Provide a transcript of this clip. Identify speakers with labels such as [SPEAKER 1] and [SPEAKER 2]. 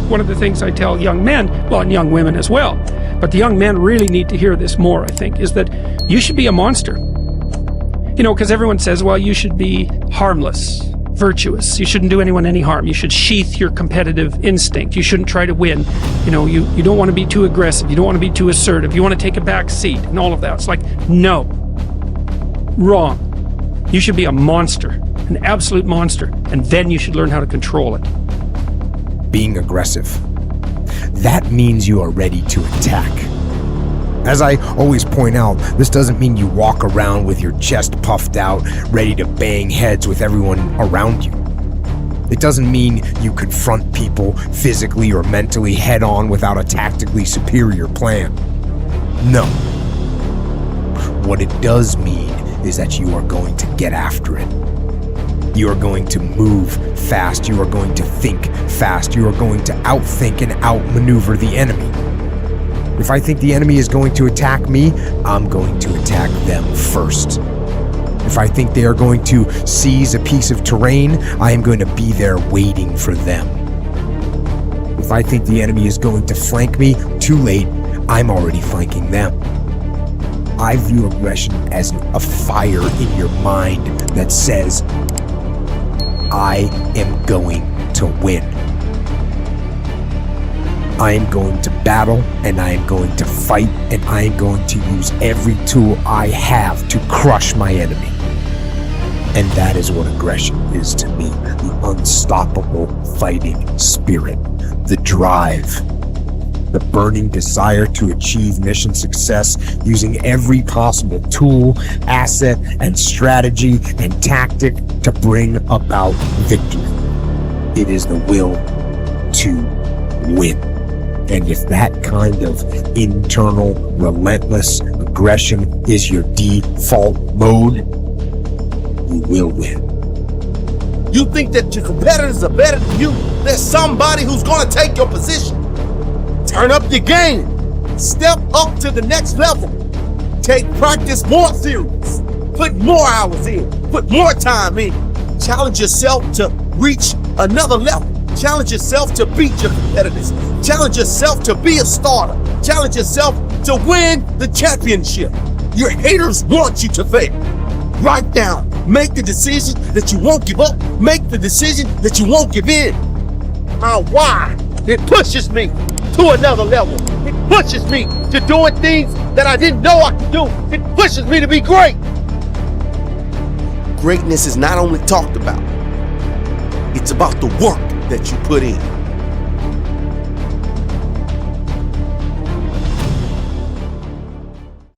[SPEAKER 1] one of the things I tell young men, well, and young women as well, but the young men really need to hear this more, I think, is that you should be a monster. You know, because everyone says, well, you should be harmless, virtuous. You shouldn't do anyone any harm. You should sheath your competitive instinct. You shouldn't try to win. You know, you don't want to be too aggressive. You don't want to be too assertive. You want to take a back seat and all of that. It's like, no. Wrong. You should be a monster, an absolute monster, and then you should learn how to control it.
[SPEAKER 2] Being aggressive. That means you are ready to attack. As I always point out, this doesn't mean you walk around with your chest puffed out, ready to bang heads with everyone around you. It doesn't mean you confront people physically or mentally head on without a tactically superior plan. No. What it does mean is that you are going to get after it. You are going to move fast. You are going to think fast. You are going to outthink and outmaneuver the enemy. If I think the enemy is going to attack me, I'm going to attack them first. If I think they are going to seize a piece of terrain, I am going to be there waiting for them. If I think the enemy is going to flank me, too late, I'm already flanking them. I view aggression as a fire in your mind that says, I am going to win. I am going to battle, and I am going to fight, and I am going to use every tool I have to crush my enemy. And that is what aggression is to me. The unstoppable fighting spirit, the drive, the burning desire to achieve mission success using every possible tool, asset, and strategy and tactic to bring about victory. It is the will to win. And if that kind of internal, relentless aggression is your default mode, you will win.
[SPEAKER 3] You think that your competitors are better than you? There's somebody who's going to take your position. Turn up your game. Step up to the next level. Take practice more serious. Put more hours in. Put more time in. Challenge yourself to reach another level. Challenge yourself to beat your competitors. Challenge yourself to be a starter. Challenge yourself to win the championship. Your haters want you to fail. Write down. Make the decision that you won't give up. Make the decision that you won't give in. My why? It pushes me to another level. It pushes me to doing things that I didn't know I could do. It pushes me to be great. Greatness is not only talked about, it's about the work that you put in.